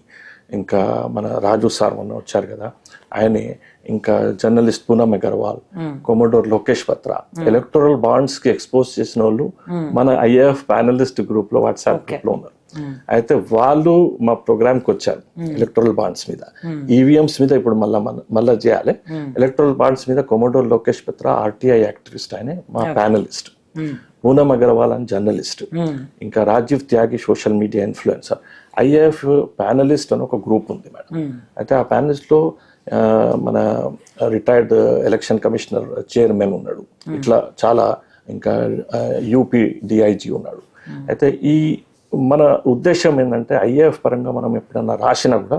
Speaker 2: ఇంకా మన రాజు సార్ మొన్న వచ్చారు కదా ఆయనే, ఇంకా journalist Poonam Agarwal, commodore Lokesh Batra, electoral bonds కి ఎక్స్పోజ్ చేసిన వాళ్ళు మన IAF ప్యానలిస్ట్ గ్రూప్ లో వాట్సాప్ గ్రూప్ లో ఉన్నారు. అయితే వాళ్ళు మా ప్రోగ్రామ్ కి వచ్చారు ఎలక్టోరల్ బాండ్స్ మీద, EVMs మీద ఇప్పుడు మళ్ళా చేయాలి. ఎలక్టోరల్ బాండ్స్ మీద commodore Lokesh Batra RTI activist ఆయన మా ప్యానలిస్ట్, పూనమ్ అగర్వాల్ అని జర్నలిస్ట్, ఇంకా Rajiv Tyagi social media influencer. IAF panelist అని ఒక గ్రూప్ ఉంది మేడం. అయితే ఆ ప్యానలిస్ట్ లో మన రిటైర్డ్ ఎలక్షన్ కమిషనర్ చైర్మన్ ఉన్నాడు, ఇట్లా చాలా, ఇంకా UP DIG ఉన్నాడు. అయితే ఈ మన ఉద్దేశం ఏంటంటే IAF పరంగా మనం ఎప్పుడన్నా రాసినా కూడా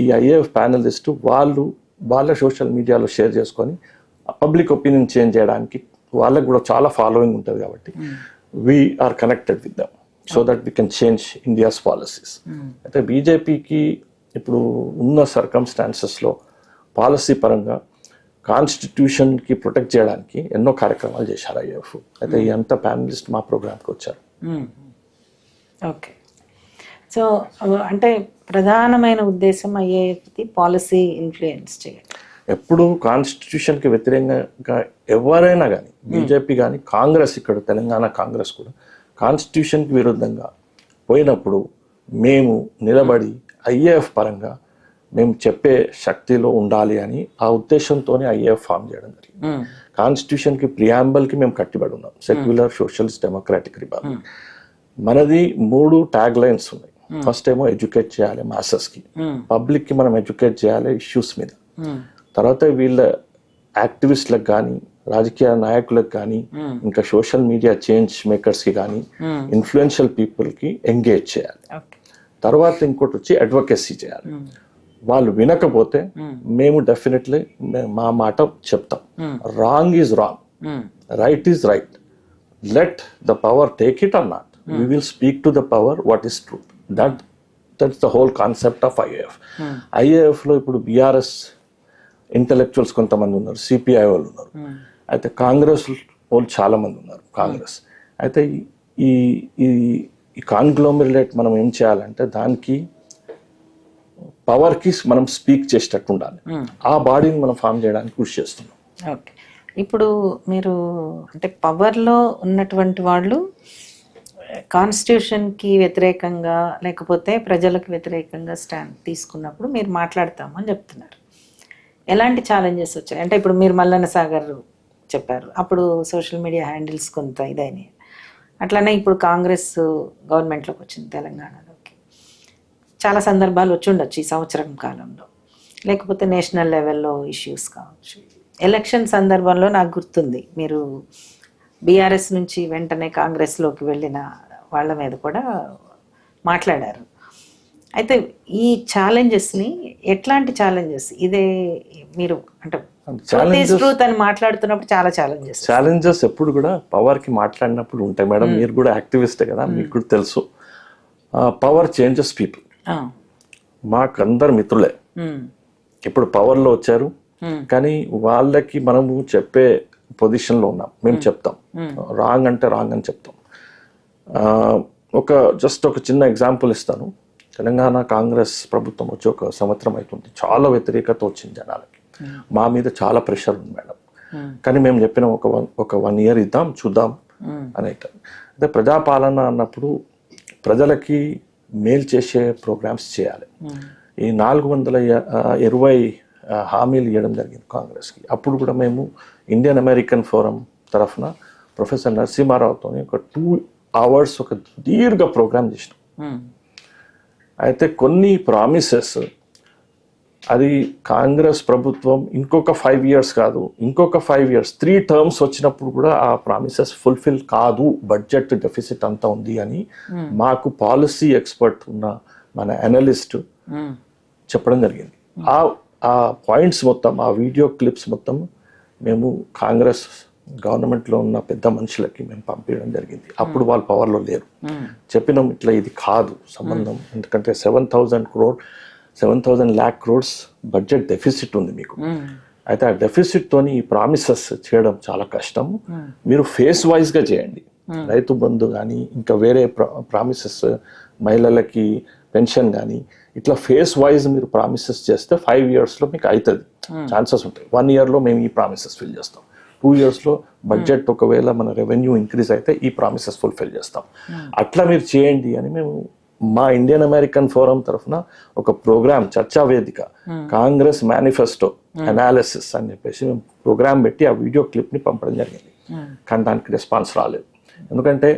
Speaker 2: ఈ IAF ప్యానలిస్ట్ వాళ్ళు వాళ్ళ సోషల్ మీడియాలో షేర్ చేసుకొని పబ్లిక్ ఒపీనియన్ చేంజ్ చేయడానికి వాళ్ళకి కూడా చాలా ఫాలోయింగ్ ఉంటుంది. కాబట్టి we are connected with them so that we can change India's policies. అయితే బీజేపీకి ఇప్పుడు ఉన్న సర్కమ్స్టాన్సెస్లో పాలసీ పరంగా కాన్స్టిట్యూషన్కి ప్రొటెక్ట్ చేయడానికి ఎన్నో కార్యక్రమాలు చేశారు IAF. అయితే ఈ అంతా ప్యానలిస్ట్ మా ప్రోగ్రామ్కి వచ్చారు.
Speaker 1: ఓకే, సో అంటే ప్రధానమైన ఉద్దేశం IAFది పాలసీ ఇన్ఫ్లుయెన్స్ చేయాలి.
Speaker 2: ఎప్పుడు కాన్స్టిట్యూషన్కి వ్యతిరేకంగా ఎవరైనా కానీ, బీజేపీ కానీ కాంగ్రెస్, ఇక్కడ తెలంగాణ కాంగ్రెస్ కూడా కాన్స్టిట్యూషన్కి విరుద్ధంగా పోయినప్పుడు మేము నిలబడి IAF పరంగా మేము చెప్పే శక్తిలో ఉండాలి అని ఆ ఉద్దేశంతోనే IAF ఫామ్ చేయడం జరిగింది. కాన్స్టిట్యూషన్కి ప్రియాంబల్కి మేము కట్టుబడి ఉన్నాం, సెక్యులర్, సోషలిస్ట్, డెమోక్రాటిక్, రిపబ్లిక్. మనది 3 ట్యాగ్ లైన్స్ ఉన్నాయి. ఫస్ట్ ఏమో ఎడ్యుకేట్ చేయాలి మాసెస్కి, పబ్లిక్కి మనం ఎడ్యుకేట్ చేయాలి ఇష్యూస్ మీద. తర్వాత వీళ్ళ యాక్టివిస్ట్లకు కానీ రాజకీయ నాయకులకు కానీ ఇంకా సోషల్ మీడియా చేంజ్ మేకర్స్కి కానీ ఇన్ఫ్లుయెన్షియల్ పీపుల్కి ఎంగేజ్ చేయాలి. తర్వాత ఇంకోటి వచ్చి అడ్వకేసీ చేయాలి. వాళ్ళు వినకపోతే మేము డెఫినెట్లీ మా మాట చెప్తాం. Wrong is wrong, right is right. Let the power take it or not. We will speak to the power what is truth. That's the whole concept of IAF. ఐఏఎఫ్లో ఇప్పుడు బీఆర్ఎస్ ఇంటలెక్చువల్స్ కొంతమంది ఉన్నారు, సిపిఐ వాళ్ళు ఉన్నారు, అయితే కాంగ్రెస్ వాళ్ళు చాలా మంది ఉన్నారు. కాంగ్రెస్ అయితే ఈ కాంగ్లోమిరేట్ మనం ఏం చేయాలంటే దానికి పవర్కి మనం స్పీక్ చేసేటట్టు ఉండాలి. ఆ బాడీని మనం ఫామ్ చేయడానికి కృషి చేస్తున్నాం.
Speaker 1: ఓకే, ఇప్పుడు మీరు అంటే పవర్లో ఉన్నటువంటి వాళ్ళు కాన్స్టిట్యూషన్కి వ్యతిరేకంగా లేకపోతే ప్రజలకు వ్యతిరేకంగా స్టాండ్ తీసుకున్నప్పుడు మీరు మాట్లాడతామని చెప్తున్నారు. ఎలాంటి ఛాలెంజెస్ వచ్చాయి అంటే ఇప్పుడు మీరు మల్లన్న సాగర్ చెప్పారు, అప్పుడు సోషల్ మీడియా హ్యాండిల్స్ కొంత ఇదైనాయి. అట్లానే ఇప్పుడు కాంగ్రెస్ గవర్నమెంట్లోకి వచ్చింది తెలంగాణలోకి, చాలా సందర్భాలు వచ్చి ఉండొచ్చు ఈ సంవత్సరం కాలంలో, లేకపోతే నేషనల్ లెవెల్లో ఇష్యూస్ కావచ్చు. ఎలక్షన్ సందర్భంలో నాకు గుర్తుంది మీరు బీఆర్ఎస్ నుంచి వెంటనే కాంగ్రెస్లోకి వెళ్ళిన వాళ్ళ మీద కూడా మాట్లాడారు. అయితే ఈ ఛాలెంజెస్ని ఎట్లాంటి ఛాలెంజెస్ ఇదే మీరు అంటే ట్రూత్ అని మాట్లాడుతున్నప్పుడు చాలా ఛాలెంజెస్
Speaker 2: ఎప్పుడు కూడా పవర్కి మాట్లాడినప్పుడు ఉంటాయి మేడం. మీరు కూడా యాక్టివిస్టే కదా, మీకు కూడా తెలుసు. Power changes people. మాకందరు మిత్రులే ఇప్పుడు పవర్లో వచ్చారు, కానీ వాళ్ళకి మనము చెప్పే పొజిషన్లో ఉన్నాం. మేము చెప్తాం, రాంగ్ అంటే రాంగ్ అని చెప్తాం. జస్ట్ ఒక చిన్న ఎగ్జాంపుల్ ఇస్తాను. తెలంగాణ కాంగ్రెస్ ప్రభుత్వం వచ్చి 1 సంవత్సరం అవుతుంది. చాలా వ్యతిరేకత వచ్చింది జనాలకి. మా మీద చాలా ప్రెషర్ ఉంది మేడం. కానీ మేము చెప్పిన ఒక 1 year ఇద్దాం చూద్దాం అని అయితే ప్రజాపాలన అన్నప్పుడు ప్రజలకి మేలు చేసే ప్రోగ్రామ్స్ చేయాలి. ఈ 420 హామీలు ఇవ్వడం జరిగింది కాంగ్రెస్కి. అప్పుడు కూడా మేము ఇండియన్ అమెరికన్ ఫోరం తరఫున ప్రొఫెసర్ నరసింహారావుతో ఒక 2 hours ఒక దీర్ఘ ప్రోగ్రామ్ చేసినాం. అయితే కొన్ని ప్రామిసెస్ అది కాంగ్రెస్ ప్రభుత్వం ఇంకొక 5 years కాదు, ఇంకొక 5 years 3 terms వచ్చినప్పుడు కూడా ఆ ప్రామిసెస్ ఫుల్ఫిల్ కాదు, బడ్జెట్ డెఫిసిట్ అంతా ఉంది అని మాకు పాలసీ ఎక్స్పర్ట్ ఉన్న మన అనలిస్ట్ చెప్పడం జరిగింది. ఆ పాయింట్స్ మొత్తం, ఆ వీడియో క్లిప్స్ మొత్తం మేము కాంగ్రెస్ గవర్నమెంట్లో ఉన్న పెద్ద మనుషులకి మేము పంపించడం జరిగింది. అప్పుడు వాళ్ళు పవర్లో లేరు. చెప్పినాం ఇట్లా ఇది కాదు సంబంధం, ఎందుకంటే 7,000 lakh crores బడ్జెట్ డెఫిసిట్ ఉంది మీకు. అయితే ఆ డెఫిసిట్తోని ఈ ప్రామిసెస్ చేయడం చాలా కష్టం. మీరు ఫేస్ వైజ్గా చేయండి. రైతు బంధు కానీ ఇంకా వేరే ప్రామిసెస్, మహిళలకి పెన్షన్ కానీ ఇట్లా ఫేస్ వైజ్ మీరు ప్రామిసెస్ చేస్తే 5 yearsలో మీకు అవుతుంది, ఛాన్సెస్ ఉంటాయి. 1 yearలో మేము ఈ ప్రామిసెస్ ఫిల్ చేస్తాం. 2 yearsలో బడ్జెట్ ఒకవేళ మన రెవెన్యూ ఇంక్రీజ్ అయితే ఈ ప్రామిసెస్ ఫుల్ఫిల్ చేస్తాం. అట్లా మీరు చేయండి అని మేము మా ఇండియన్ అమెరికన్ ఫోరం తరఫున ఒక ప్రోగ్రామ్, చర్చా వేదిక, కాంగ్రెస్ మేనిఫెస్టో అనాలిసిస్ అని చెప్పేసి మేము ప్రోగ్రామ్ పెట్టి ఆ వీడియో క్లిప్ని పంపడం జరిగింది. కానీ దానికి రెస్పాన్స్ రాలేదు. ఎందుకంటే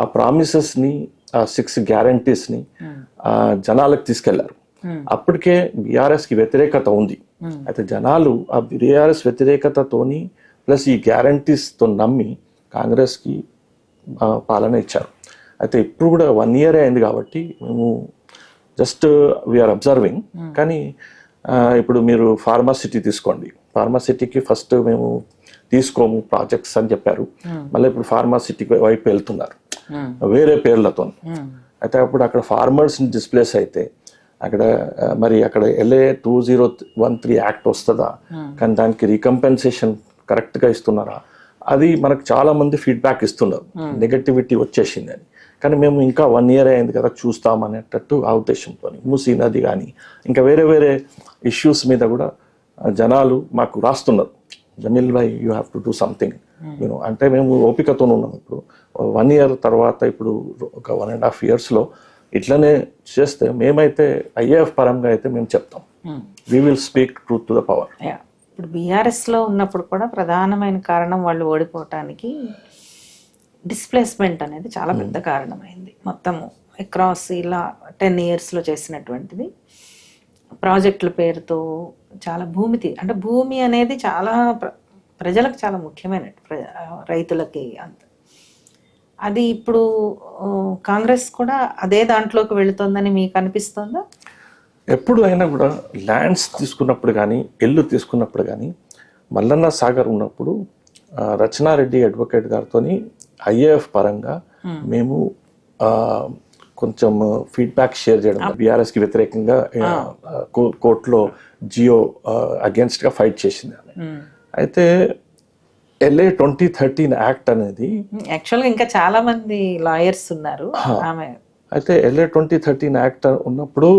Speaker 2: ఆ ప్రామిసెస్ని, ఆ 6 guaranteesని జనాలకు తీసుకెళ్లారు. అప్పటికే బీఆర్ఎస్కి వ్యతిరేకత ఉంది. అయితే జనాలు ఆ బీఆర్ఎస్ వ్యతిరేకతతోని ప్లస్ ఈ గ్యారంటీస్తో నమ్మి కాంగ్రెస్కి పాలన ఇచ్చారు. అయితే ఇప్పుడు కూడా 1 year అయింది కాబట్టి మేము జస్ట్ వీఆర్ అబ్జర్వింగ్. కానీ ఇప్పుడు మీరు ఫార్మాసిటీ తీసుకోండి. ఫార్మాసిటీకి ఫస్ట్ మేము తీసుకోము ప్రాజెక్ట్స్ అని చెప్పారు. మళ్ళీ ఇప్పుడు ఫార్మాసిటీ వైపు వెళ్తున్నారు వేరే పేర్లతో. అయితే అప్పుడు అక్కడ ఫార్మర్స్ని డిస్ప్లేస్ అయితే అక్కడ LA 2013 యాక్ట్ వస్తుందా, కానీ దానికి రీకంపెన్సేషన్ కరెక్ట్గా ఇస్తున్నారా, అది మనకు చాలా మంది ఫీడ్బ్యాక్ ఇస్తున్నారు. నెగటివిటీ వచ్చేసింది అని. కానీ మేము ఇంకా 1 year అయింది కదా చూస్తామనేటట్టు ఆ ఉద్దేశంతో మూసీ నది కానీ ఇంకా వేరే వేరే ఇష్యూస్ మీద కూడా జనాలు మాకు రాస్తున్నారు, Jameel bhai you have to do something you know. అంటే మేము ఓపికతో ఉన్నాం. ఇప్పుడు 1 year తర్వాత ఇప్పుడు ఒక 1.5 yearsలో ఇట్లనే చేస్తే మేమైతే ఐఏఎఫ్ పరంగా అయితే మేము చెప్తాం, we will speak truth to the power.
Speaker 1: ఇప్పుడు బీఆర్ఎస్లో ఉన్నప్పుడు కూడా ప్రధానమైన కారణం వాళ్ళు ఓడిపోవటానికి డిస్ప్లేస్మెంట్ అనేది చాలా పెద్ద కారణమైంది. మొత్తము అక్రాస్ ఇలా 10 yearsలో చేసినటువంటిది ప్రాజెక్టుల పేరుతో చాలా అంటే భూమి అనేది చాలా ప్రజలకు చాలా ముఖ్యమైన రైతులకి అంత. అది ఇప్పుడు కాంగ్రెస్ కూడా అదే దాంట్లోకి వెళుతోందని మీకు అనిపిస్తుందా?
Speaker 2: ఎప్పుడు అయినా కూడా ల్యాండ్స్ తీసుకున్నప్పుడు కానీ ఇల్లు తీసుకున్నప్పుడు కానీ మల్లన్న సాగర్ ఉన్నప్పుడు రచనారెడ్డి అడ్వకేట్ గారితో ఐఏఎఫ్ పరంగా మేము కొంచెం ఫీడ్బ్యాక్ షేర్ చేయడం, బీఆర్ఎస్కి వ్యతిరేకంగా కోర్టులో జియో అగేన్స్ట్గా ఫైట్ చేసింది. అయితే LA 2013 యాక్ట్ అనేది
Speaker 1: యాక్చువల్గా ఇంకా చాలా మంది లాయర్స్ ఉన్నారు.
Speaker 2: అయితే LA 2013 యాక్ట్ ఉన్నప్పుడు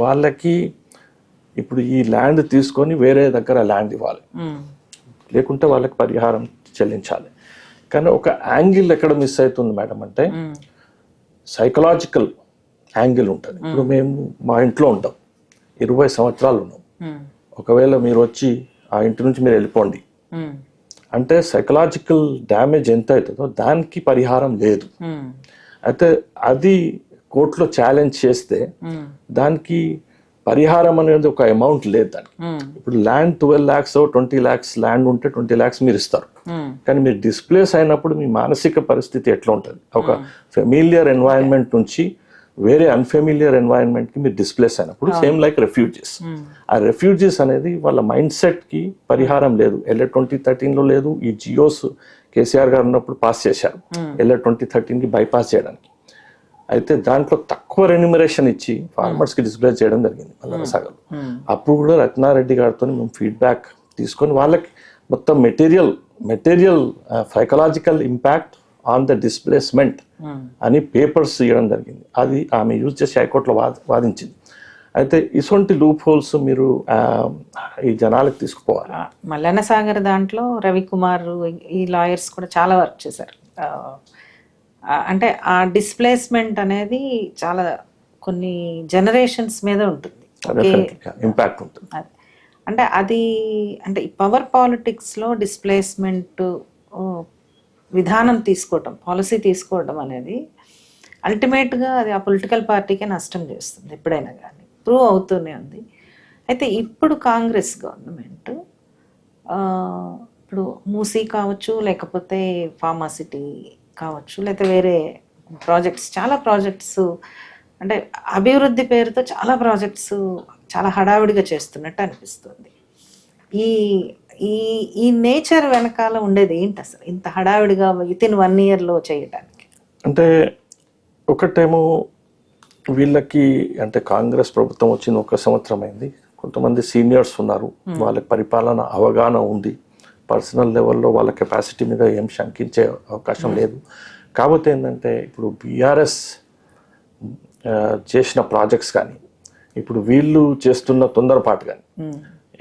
Speaker 2: వాళ్ళకి ఇప్పుడు ఈ ల్యాండ్ తీసుకొని వేరే దగ్గర ల్యాండ్ ఇవ్వాలి, లేకుంటే వాళ్ళకి పరిహారం చెల్లించాలి. కానీ ఒక యాంగిల్ ఎక్కడ మిస్ అవుతుంది మేడం అంటే సైకలాజికల్ యాంగిల్ ఉంటుంది. ఇప్పుడు మేము మా ఇంట్లో ఉంటాం, 20 సంవత్సరాలు ఉన్నాం. ఒకవేళ మీరు వచ్చి ఆ ఇంటి నుంచి మీరు వెళ్ళిపోండి అంటే సైకలాజికల్ డ్యామేజ్ ఎంత అవుతుందో దానికి పరిహారం లేదు. అయితే అది కోర్టులో ఛాలెంజ్ చేస్తే దానికి పరిహారం అనేది ఒక అమౌంట్ లేదు దానికి. ఇప్పుడు ల్యాండ్ 12 lakhs 20 lakhs ల్యాండ్ ఉంటే 20 lakhs మీరు ఇస్తారు. కానీ మీరు డిస్ప్లేస్ అయినప్పుడు మీ మానసిక పరిస్థితి ఎట్లా ఉంటుంది? ఒక ఫెమిలియర్ ఎన్వైరన్మెంట్ నుంచి వేరే అన్ఫెమిలియర్ ఎన్వైరన్మెంట్ కి మీరు డిస్ప్లేస్ అయినప్పుడు సేమ్ లైక్ రెఫ్యూజీస్. ఆ రెఫ్యూజీస్ అనేది వాళ్ళ మైండ్ సెట్ కి పరిహారం లేదు. LA 2013 లేదు. ఈ జియోస్ కేసీఆర్ గారు ఉన్నప్పుడు పాస్ చేశారు LA 2013 కి బైపాస్ చేయడానికి. అయితే దాంట్లో తక్కువ రెన్యూమరేషన్ ఇచ్చి ఫార్మర్స్ కి డిస్ప్లేస్ చేయడం జరిగింది మల్లన్న సాగర్. అప్పుడు కూడా రత్నారెడ్డి గారితో మేము ఫీడ్బ్యాక్ తీసుకొని వాళ్ళకి మొత్తం material psychological impact on the displacement అని పేపర్స్ ఇవ్వడం జరిగింది. అది ఆమె యూజ్ చేసి హైకోర్టులో వాదించింది. అయితే ఇటువంటి లూప్ హోల్స్ మీరు ఈ జనాలకు తీసుకుపోవాలి.
Speaker 1: మల్లన్న సాగర్ దాంట్లో రవికుమార్ ఈ లాయర్స్ కూడా చాలా వర్క్ చేశారు. అంటే ఆ డిస్ప్లేస్మెంట్ అనేది చాలా కొన్ని జనరేషన్స్ మీద ఉంటుంది,
Speaker 2: ఇంపాక్ట్ ఉంటుంది.
Speaker 1: అంటే అది అంటే ఈ పవర్ పాలిటిక్స్లో డిస్ప్లేస్మెంట్ విధానం తీసుకోవటం, పాలసీ తీసుకోవడం అనేది అల్టిమేట్గా అది ఆ పొలిటికల్ పార్టీకే నష్టం చేస్తుంది ఎప్పుడైనా కానీ, ప్రూవ్ అవుతూనే ఉంది. అయితే ఇప్పుడు కాంగ్రెస్ గవర్నమెంట్ ఇప్పుడు మూసీ కావచ్చు, లేకపోతే ఫార్మాసిటీ కావచ్చు, లేకపోతే వేరే ప్రాజెక్ట్స్, చాలా ప్రాజెక్ట్స్ అంటే అభివృద్ధి పేరుతో చాలా ప్రాజెక్ట్స్ చాలా హడావిడిగా చేస్తున్నట్టు అనిపిస్తుంది. ఈ ఈ ఈ నేచర్ వెనకాల ఉండేది ఏంటి అసలు ఇంత హడావిడిగా వితిన్ 1 yearలో చేయడానికి?
Speaker 2: అంటే ఒకటేమో వీళ్ళకి అంటే కాంగ్రెస్ ప్రభుత్వం వచ్చిన 1 సంవత్సరం అయింది. కొంతమంది సీనియర్స్ ఉన్నారు, వాళ్ళకి పరిపాలన అవగాహన ఉంది, పర్సనల్ లెవెల్లో వాళ్ళ కెపాసిటీ మీద ఏం శంకించే అవకాశం లేదు. కాకపోతే ఏంటంటే ఇప్పుడు బీఆర్ఎస్ చేసిన ప్రాజెక్ట్స్ కానీ ఇప్పుడు వీళ్ళు చేస్తున్న తొందరపాటు కానీ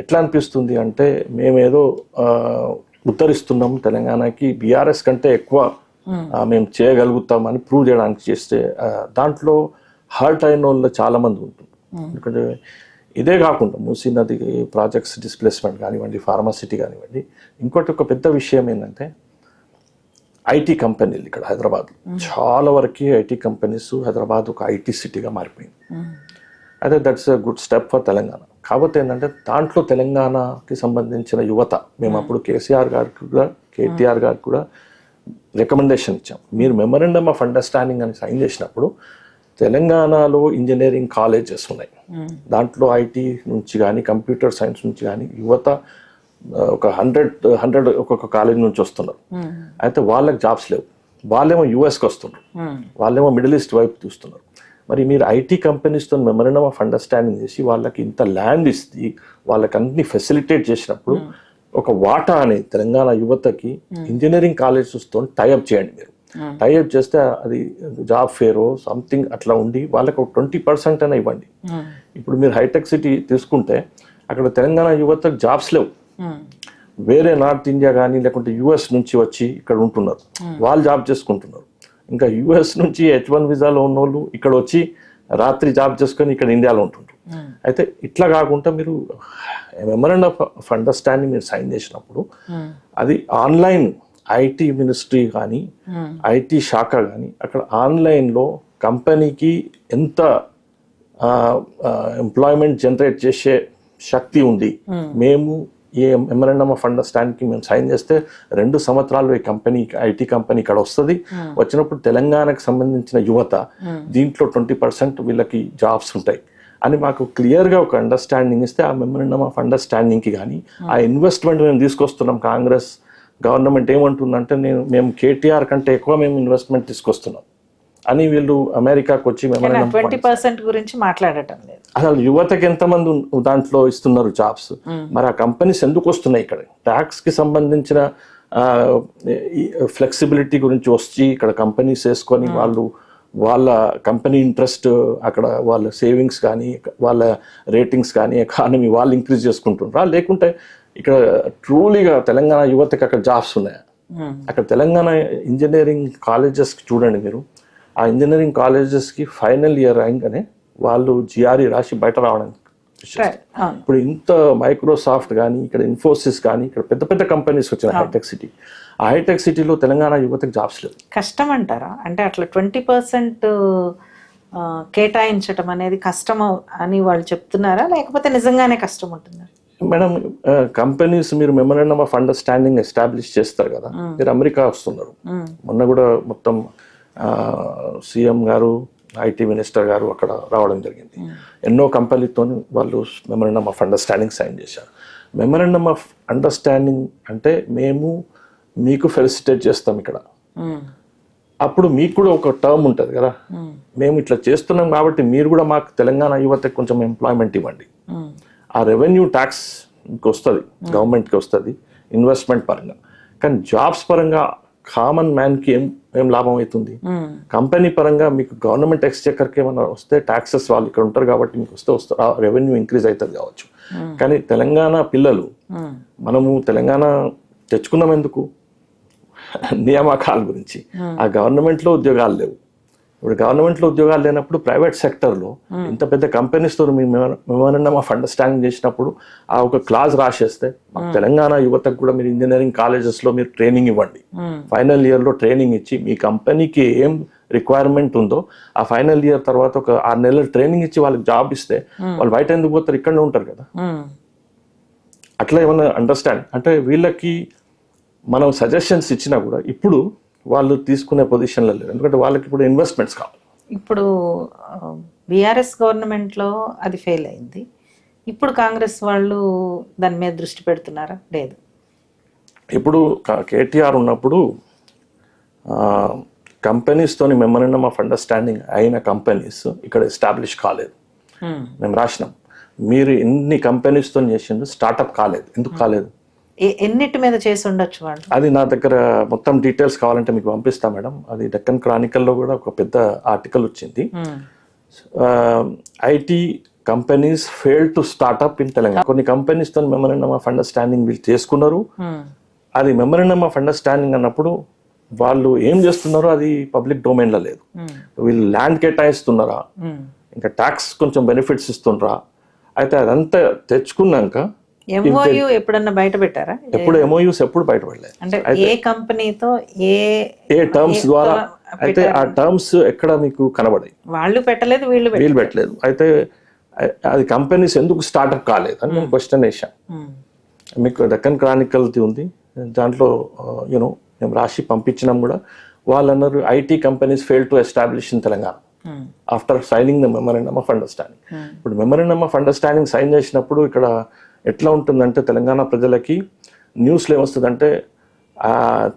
Speaker 2: ఎట్లా అనిపిస్తుంది అంటే మేమేదో ఉత్తరిస్తున్నాం తెలంగాణకి, బీఆర్ఎస్ కంటే ఎక్కువ మేము చేయగలుగుతామని ప్రూవ్ చేయడానికి చేస్తే దాంట్లో హర్ట్ అయిన వాళ్ళు చాలా మంది ఉంటుంది. ఎందుకంటే ఇదే కాకుండా మూసీ నది ప్రాజెక్ట్స్ డిస్ప్లేస్మెంట్ కానివ్వండి, ఫార్మాసిటీ కానివ్వండి, ఇంకోటి ఒక పెద్ద విషయం ఏంటంటే ఐటీ కంపెనీలు ఇక్కడ హైదరాబాద్ చాలా వరకు ఐటీ కంపెనీస్, హైదరాబాద్ ఒక ఐటీ సిటీగా మారిపోయింది. అయితే that's a good step for Telangana. కాకపోతే ఏంటంటే దాంట్లో తెలంగాణకి సంబంధించిన యువత, మేము అప్పుడు కేసీఆర్ గారికి కూడా కేటీఆర్ గారికి కూడా రికమెండేషన్ ఇచ్చాం. మీరు మెమరాండమ్ ఆఫ్ అండర్స్టాండింగ్ అని సైన్ చేసినప్పుడు తెలంగాణలో ఇంజనీరింగ్ కాలేజెస్ ఉన్నాయి, దాంట్లో ఐటీ నుంచి కానీ కంప్యూటర్ సైన్స్ నుంచి కానీ యువత ఒక 100 ఒక్కొక్క కాలేజ్ నుంచి వస్తున్నారు. అయితే వాళ్ళకి జాబ్స్ లేవు, వాళ్ళేమో యుఎస్కి వస్తున్నారు, వాళ్ళేమో మిడిల్ ఈస్ట్ వైపు చూస్తున్నారు. మరి మీరు ఐటీ కంపెనీస్తో మెమరాండమ్ ఆఫ్ అండర్స్టాండింగ్ చేసి వాళ్ళకి ఇంత ల్యాండ్ ఇస్తే వాళ్ళకి అన్ని ఫెసిలిటేట్ చేసినప్పుడు ఒక వాటా అనేది తెలంగాణ యువతకి ఇంజనీరింగ్ కాలేజెస్తో టైఅప్ చేయండి. మీరు టైఅప్ చేస్తే అది జాబ్ ఫేరో సంథింగ్ అట్లా ఉండి వాళ్ళకి ఒక 20% అయినా ఇవ్వండి. ఇప్పుడు మీరు హైటెక్ సిటీ తీసుకుంటే అక్కడ తెలంగాణ యువతకు జాబ్స్ లేవు, వేరే నార్త్ ఇండియా కానీ లేకుంటే యుఎస్ నుంచి వచ్చి ఇక్కడ ఉంటున్నారు, వాళ్ళు జాబ్ చేసుకుంటున్నారు. ఇంకా యుఎస్ నుంచి H1 వీసాలో ఉన్న వాళ్ళు ఇక్కడ వచ్చి రాత్రి జాబ్ చేసుకొని ఇక్కడ ఇండియాలో ఉంటుంటారు. అయితే ఇట్లా కాకుండా మీరు మెమరాండమ్ ఆఫ్ అండర్స్టాండింగ్ మీరు సైన్ చేసినప్పుడు అది ఆన్లైన్ ఐటీ మినిస్ట్రీ కానీ ఐటీ శాఖ కానీ అక్కడ ఆన్లైన్లో కంపెనీకి ఎంత ఎంప్లాయ్మెంట్ జనరేట్ చేసే శక్తి ఉంది, మేము ఈ మెమరాండమ్ ఆఫ్ అండర్స్టాండింగ్కి మేము సైన్ చేస్తే 2 సంవత్సరాలు ఈ కంపెనీ ఐటీ కంపెనీ ఇక్కడ వస్తుంది. వచ్చినప్పుడు తెలంగాణకు సంబంధించిన యువత దీంట్లో 20% వీళ్ళకి జాబ్స్ ఉంటాయి అని మాకు క్లియర్గా ఒక అండర్స్టాండింగ్ ఇస్తే, ఆ మెమరాండమ్ ఆఫ్ అండర్స్టాండింగ్కి కానీ ఆ ఇన్వెస్ట్మెంట్ మేము తీసుకొస్తున్నాం. కాంగ్రెస్ గవర్నమెంట్ ఏమంటుందంటే మేము కేటీఆర్ కంటే ఎక్కువ మేము ఇన్వెస్ట్మెంట్ తీసుకొస్తున్నాం అని వీళ్ళు అమెరికాకు వచ్చి
Speaker 1: 20% గురించి మాట్లాడటం లేదు.
Speaker 2: అసలు యువతకి ఎంతమంది దాంట్లో ఇస్తున్నారు జాబ్స్? మరి ఆ కంపెనీస్ ఎందుకు వస్తున్నాయి? ఇక్కడ ట్యాక్స్ కి సంబంధించిన ఫ్లెక్సిబిలిటీ గురించి వచ్చి ఇక్కడ కంపెనీస్ వేసుకొని వాళ్ళ కంపెనీ ఇంట్రెస్ట్ అక్కడ వాళ్ళ సేవింగ్స్ కానీ వాళ్ళ రేటింగ్స్ కానీ ఎకానమీ వాళ్ళు ఇంక్రీజ్ చేసుకుంటున్నారా? లేకుంటే ఇక్కడ ట్రూలీగా తెలంగాణ యువతకి అక్కడ జాబ్స్ ఉన్నాయా? అక్కడ తెలంగాణ ఇంజనీరింగ్ కాలేజెస్ చూడండి మీరు, ఆ ఇంజనీరింగ్ కాలేజెస్కి ఫైనల్ ఇయర్ రాగానే వాళ్ళు జిఆర్ఈ రాసి బయట రావడానికి. ఇప్పుడు ఇంత మైక్రోసాఫ్ట్ కానీ ఇక్కడ ఇన్ఫోసిస్ కానీ ఇక్కడ పెద్ద పెద్ద కంపెనీస్ వచ్చిన హైటెక్ సిటీ, ఆ హైటెక్ సిటీలో తెలంగాణ యువతకి జాబ్స్ లేవు.
Speaker 1: కష్టం అంటారా? అంటే అట్లా 20% కేటాయించడం అనేది కష్టం అని వాళ్ళు చెప్తున్నారా, లేకపోతే నిజంగానే కష్టం ఉంటుందా?
Speaker 2: మేడం, కంపెనీస్ మీరు మెమరాండమ్ ఆఫ్ అండర్స్టాండింగ్ ఎస్టాబ్లిష్ చేస్తారు కదా, మీరు అమెరికా వస్తున్నారు. మొన్న కూడా మొత్తం సీఎం గారు, ఐటీ మినిస్టర్ గారు అక్కడ రావడం జరిగింది. ఎన్నో కంపెనీతో వాళ్ళు మెమరాండమ్ ఆఫ్ అండర్స్టాండింగ్ సైన్ చేశారు. మెమరాండమ్ ఆఫ్ అండర్స్టాండింగ్ అంటే మేము మీకు ఫెలిసిటేట్ చేస్తాం ఇక్కడ, అప్పుడు మీకు కూడా ఒక టర్మ్ ఉంటుంది కదా, మేము ఇట్లా చేస్తున్నాం కాబట్టి మీరు కూడా మాకు తెలంగాణ యువతకి కొంచెం ఎంప్లాయ్మెంట్ ఇవ్వండి. ఆ రెవెన్యూ ట్యాక్స్ మీకు వస్తుంది, గవర్నమెంట్కి వస్తుంది ఇన్వెస్ట్మెంట్ పరంగా. కానీ జాబ్స్ పరంగా కామన్ మ్యాన్కి ఏం లాభం అవుతుంది? కంపెనీ పరంగా మీకు గవర్నమెంట్ ఎక్స్చెక్కర్కి ఏమైనా వస్తే ట్యాక్సెస్ వాళ్ళు ఇక్కడ ఉంటారు కాబట్టి మీకు వస్తారు, రెవెన్యూ ఇంక్రీజ్ అవుతుంది కావచ్చు. కానీ తెలంగాణ పిల్లలు మనము తెలంగాణ తెచ్చుకున్నాం ఎందుకు? నియామకాల గురించి. ఆ గవర్నమెంట్లో ఉద్యోగాలు లేవు. ఇప్పుడు గవర్నమెంట్లో ఉద్యోగాలు లేనప్పుడు ప్రైవేట్ సెక్టర్లో ఇంత పెద్ద కంపెనీస్తో మెమరాండమ్ ఆఫ్ అండర్స్టాండింగ్ చేసినప్పుడు ఆ ఒక క్లాజ్ రాసేస్తే తెలంగాణ యువతకు కూడా మీరు ఇంజనీరింగ్ కాలేజెస్లో మీరు ట్రైనింగ్ ఇవ్వండి, ఫైనల్ ఇయర్లో ట్రైనింగ్ ఇచ్చి మీ కంపెనీకి ఏం రిక్వైర్మెంట్ ఉందో ఆ ఫైనల్ ఇయర్ తర్వాత ఒక 6 నెలలు ట్రైనింగ్ ఇచ్చి వాళ్ళకి జాబ్ ఇస్తే వాళ్ళు బయట ఎందుకు పోతారు? ఇక్కడనే ఉంటారు కదా. అట్లా ఏమన్నా అండర్స్టాండ్ అంటే వీళ్ళకి మనం సజెషన్స్ ఇచ్చినా కూడా ఇప్పుడు వాళ్ళు తీసుకునే పొజిషన్లో లేరు, ఎందుకంటే వాళ్ళకి ఇప్పుడు ఇన్వెస్ట్మెంట్స్ కావాలి.
Speaker 1: ఇప్పుడు బీఆర్ఎస్ గవర్నమెంట్లో అది ఫెయిల్ అయింది, ఇప్పుడు కాంగ్రెస్ వాళ్ళు దాని మీద దృష్టి పెడుతున్నారా? లేదు.
Speaker 2: ఇప్పుడు కేటీఆర్ ఉన్నప్పుడు కంపెనీస్తోని మెమరాండమ్ ఆఫ్ అండర్స్టాండింగ్ అయిన కంపెనీస్ ఇక్కడ ఎస్టాబ్లిష్ కాలేదు. మేము రాసినాం, మీరు ఎన్ని కంపెనీస్తో చేసిండ్రు, స్టార్ట్అప్ కాలేదు. ఎందుకు కాలేదు?
Speaker 1: ఎన్నిటి మీద చేసి ఉండొచ్చు వాళ్ళు?
Speaker 2: అది నా దగ్గర మొత్తం డీటెయిల్స్ కావాలంటే మీకు పంపిస్తా మేడం. అది డెక్కన్ క్రానికల్లో కూడా ఒక పెద్ద ఆర్టికల్ వచ్చింది. IT companies fail to start up in Telangana. కొన్ని కంపెనీస్తో మెమరాండమ్ ఆఫ్ అండర్స్టాండింగ్ వీళ్ళు చేసుకున్నారు. అది మెమరాండమ్ ఆఫ్ అండర్స్టాండింగ్ అన్నప్పుడు వాళ్ళు ఏం చేస్తున్నారో అది పబ్లిక్ డొమైన్లో లేదు. వీళ్ళు ల్యాండ్ కేటాయిస్తున్నారా, ఇంకా ట్యాక్స్ కొంచెం బెనిఫిట్స్ ఇస్తుండ్రా, అయితే అదంతా తెచ్చుకున్నాక
Speaker 1: ఎంఓయూ ఎప్పుడన్నా బయట పెట్టారా?
Speaker 2: ఎప్పుడు ఎంఓయూస్ ఎప్పుడు బయట పెట్టలేదు.
Speaker 1: అంటే ఏ కంపెనీతో ఏ
Speaker 2: టర్మ్స్ ద్వారా అయితే ఆ టర్మ్స్ ఎక్కడ మీకు కనబడాయి?
Speaker 1: వాళ్ళు పెట్టలేదు, వీళ్ళు
Speaker 2: పెట్టలేదు. అయితే అది కంపెనీస్ ఎందుకు స్టార్ట్అప్ కాలేదు అని నేను క్వశ్చన్ వేసాను. మీకు డెక్కన్ క్రానికల్ది ఉంది, దాంట్లో యూనో మేము రాసి పంపించినాం కూడా. వాళ్ళు అన్నారు IT companies fail to establish in Telangana after signing the memorandum of understanding. ఇప్పుడు మెమరాండమ్ ఆఫ్ అండర్స్టాండింగ్ సైన్ చేసినప్పుడు ఇక్కడ ఎట్లా ఉంటుందంటే తెలంగాణ ప్రజలకి న్యూస్లో ఏమొస్తుందంటే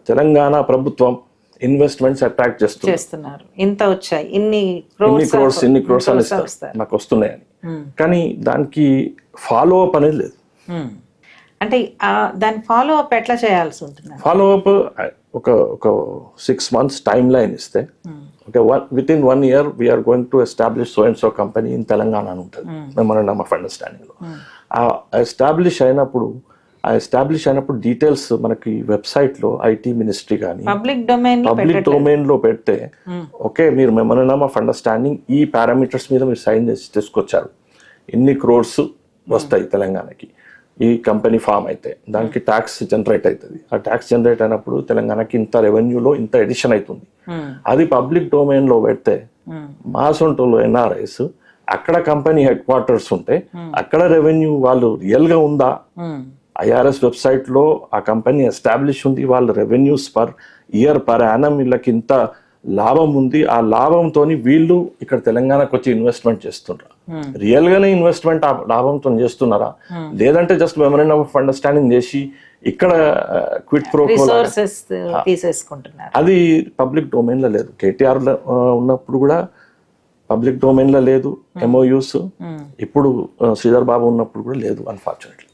Speaker 2: తెలంగాణ ప్రభుత్వం ఇన్వెస్ట్మెంట్స్ అట్రాక్ట్ చేస్తున్నారు,
Speaker 1: ఇంత వచ్చాయి, ఇన్ని
Speaker 2: క్రోర్స్ అని నాకు వస్తున్నాయని. కానీ దానికి ఫాలో అప్ అనేది లేదు.
Speaker 1: అంటే దాని ఫాలో అప్ ఎట్లా చేయాల్సి ఉంటుంది?
Speaker 2: ఫాలో అప్ ఒక 6 months టైం లైన్ ఇస్తే, okay, within 1 year we are going to establish so and so company in Telangana అని ఉంటుంది మెమరాండమ్ ఆఫ్ అండర్స్టాండింగ్లో. ఎస్టాబ్లిష్ అయినప్పుడు డీటెయిల్స్ మనకి వెబ్సైట్లో ఐటీ మినిస్ట్రీ కానీ పబ్లిక్ డొమైన్లో పెడితే, ఓకే, మీరు మెమరాండమ్ ఆఫ్ అండర్స్టాండింగ్ ఈ పారామీటర్స్ మీద మీరు సైన్ చేసి తీసుకొచ్చారు, ఇన్ని క్రోర్స్ వస్తాయి తెలంగాణకి, ఈ కంపెనీ ఫామ్ అయితే దానికి ట్యాక్స్ జనరేట్ అవుతుంది. ఆ ట్యాక్స్ జనరేట్ అయినప్పుడు తెలంగాణకి ఇంత రెవెన్యూలో ఇంత ఎడిషన్ అవుతుంది. అది పబ్లిక్ డొమైన్లో పెడితే మా సొంటలో ఎన్ఆర్ఐస్ అక్కడ కంపెనీ హెడ్ క్వార్టర్స్ ఉంటే అక్కడ రెవెన్యూ వాళ్ళు రియల్ గా ఉందా ఐఆర్ఎస్ వెబ్సైట్లో ఆ కంపెనీ ఎస్టాబ్లిష్ ఉంది, వాళ్ళ revenues per year per annum వీళ్ళకి ఇంత లాభం ఉంది, ఆ లాభంతో వీళ్ళు ఇక్కడ తెలంగాణకు వచ్చి ఇన్వెస్ట్మెంట్ చేస్తుండ్రా, రియల్ గానే ఇన్వెస్ట్మెంట్ ఆ లాభంతో చేస్తున్నారా, లేదంటే జస్ట్ మెమోరాండం ఆఫ్ అండర్స్టాండింగ్ చేసి ఇక్కడ క్విట్ ప్రో
Speaker 1: రిసోర్సెస్ తీసేసుకుంటున్నారు.
Speaker 2: అది పబ్లిక్ డొమైన్ లో లేదు. కేటీఆర్ ఉన్నప్పుడు కూడా పబ్లిక్ డొమైన్ లో లేదు ఎంఓయూస్, ఇప్పుడు శ్రీధర్ బాబు ఉన్నప్పుడు కూడా లేదు అన్ఫార్చునేట్లీ.